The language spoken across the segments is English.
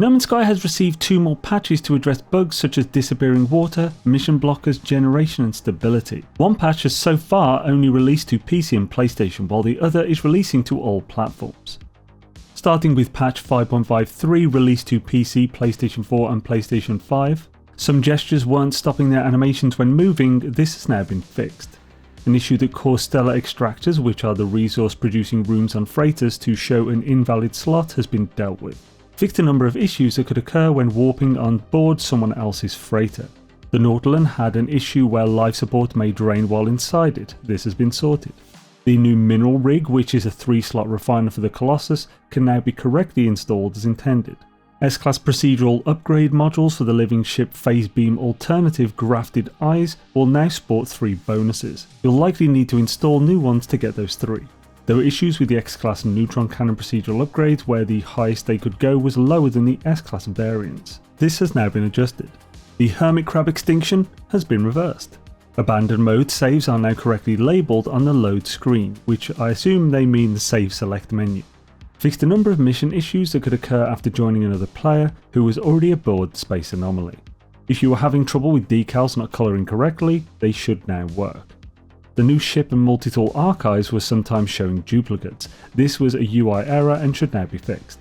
No Man's Sky has received 2 more patches to address bugs such as disappearing water, mission blockers, generation and stability. One patch has so far only released to PC and PlayStation, while the other is releasing to all platforms. Starting with patch 5.53 released to PC, PlayStation 4 and PlayStation 5. Some gestures weren't stopping their animations when moving, this has now been fixed. An issue that caused stellar extractors, which are the resource producing rooms on freighters, to show an invalid slot has been dealt with. Fixed a number of issues that could occur when warping on board someone else's freighter. The Nautilus had an issue where life support may drain while inside it, this has been sorted. The new mineral rig, which is a 3-slot refiner for the Colossus, can now be correctly installed as intended. S-Class procedural upgrade modules for the living ship phase beam alternative grafted eyes will now sport 3 bonuses. You'll likely need to install new ones to get those 3. There were issues with the X-Class neutron cannon procedural upgrades where the highest they could go was lower than the S-Class variants. This has now been adjusted. The hermit crab extinction has been reversed. Abandoned mode saves are now correctly labelled on the load screen, which I assume they mean the save select menu. Fixed a number of mission issues that could occur after joining another player who was already aboard the Space Anomaly. If you were having trouble with decals not colouring correctly, they should now work. The new ship and multi-tool archives were sometimes showing duplicates. This was a UI error and should now be fixed.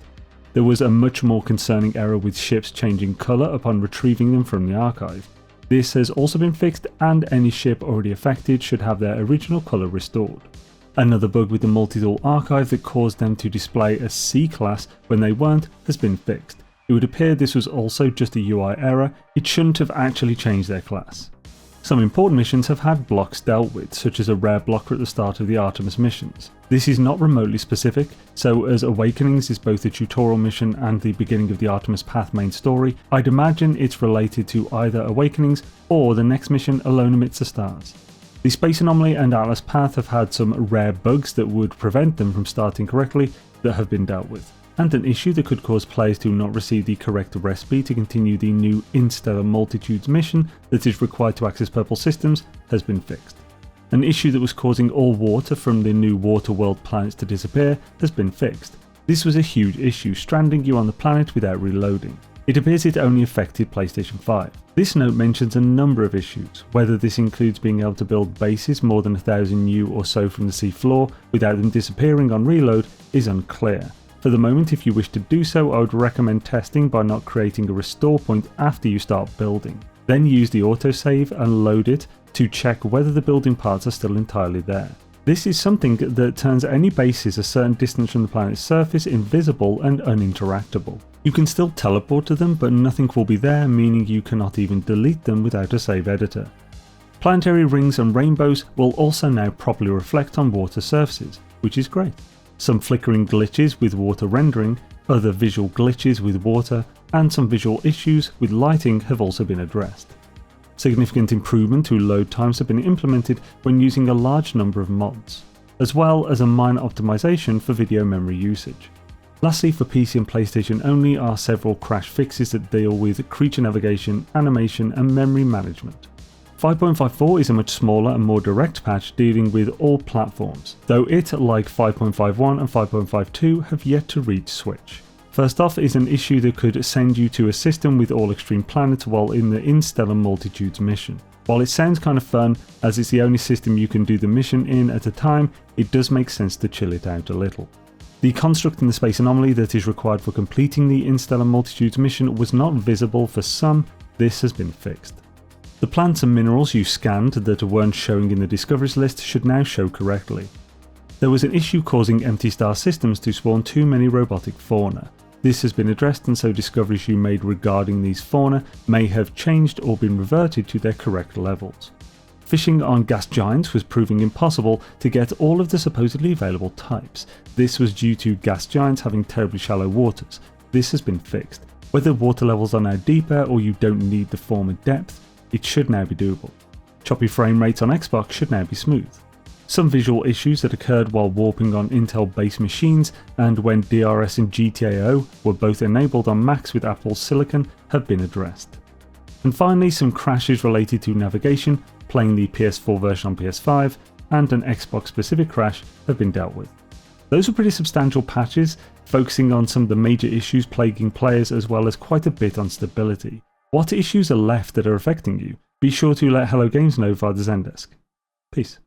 There was a much more concerning error with ships changing colour upon retrieving them from the archive. This has also been fixed, and any ship already affected should have their original colour restored. Another bug with the multi-tool archive that caused them to display as C-Class when they weren't has been fixed. It would appear this was also just a UI error, it shouldn't have actually changed their class. Some important missions have had blocks dealt with, such as a rare blocker at the start of the Artemis missions. This is not remotely specific, so as Awakenings is both a tutorial mission and the beginning of the Artemis PAth main story, I'd imagine it's related to either Awakenings or the next mission, Alone Amidst the Stars. The Space Anomaly and Artemis PAth have had some rare bugs that would prevent them from starting correctly that have been dealt with, and an issue that could cause players to not receive the correct recipe to continue the new Interstellar Multitudes mission that is required to access purple systems has been fixed. An issue that was causing all water from the new water world planets to disappear has been fixed. This was a huge issue, stranding you on the planet without reloading. It appears it only affected PlayStation 5. This note mentions a number of issues. Whether this includes being able to build bases more than 1,000 new or so from the sea floor without them disappearing on reload is unclear. For the moment, if you wish to do so, I would recommend testing by not creating a restore point after you start building. Then use the autosave and load it to check whether the building parts are still entirely there. This is something that turns any bases a certain distance from the planet's surface invisible and uninteractable. You can still teleport to them, but nothing will be there, meaning you cannot even delete them without a save editor. Planetary rings and rainbows will also now properly reflect on water surfaces, which is great. Some flickering glitches with water rendering, other visual glitches with water, and some visual issues with lighting have also been addressed. Significant improvement to load times have been implemented when using a large number of mods, as well as a minor optimization for video memory usage. Lastly, for PC and PlayStation only are several crash fixes that deal with creature navigation, animation, and memory management. 5.54 is a much smaller and more direct patch dealing with all platforms, though it, like 5.51 and 5.52, have yet to reach Switch. First off is an issue that could send you to a system with all extreme planets while in the Interstellar Multitudes mission. While it sounds kind of fun, as it's the only system you can do the mission in at a time, it does make sense to chill it out a little. The construct in the Space Anomaly that is required for completing the Interstellar Multitudes mission was not visible for some, this has been fixed. The plants and minerals you scanned that weren't showing in the discoveries list should now show correctly. There was an issue causing empty star systems to spawn too many robotic fauna. This has been addressed, and so discoveries you made regarding these fauna may have changed or been reverted to their correct levels. Fishing on gas giants was proving impossible to get all of the supposedly available types. This was due to gas giants having terribly shallow waters. This has been fixed. Whether water levels are now deeper or you don't need the former depth, it should now be doable. Choppy frame rates on Xbox should now be smooth. Some visual issues that occurred while warping on Intel based machines and when DRS and GTAO were both enabled on Macs with Apple's Silicon have been addressed. And finally, some crashes related to navigation, playing the PS4 version on PS5, and an Xbox specific crash have been dealt with. Those are pretty substantial patches. focusing on some of the major issues plaguing players as well as quite a bit on stability. What issues are left that are affecting you? Be sure to let Hello Games know via the Zendesk. Peace.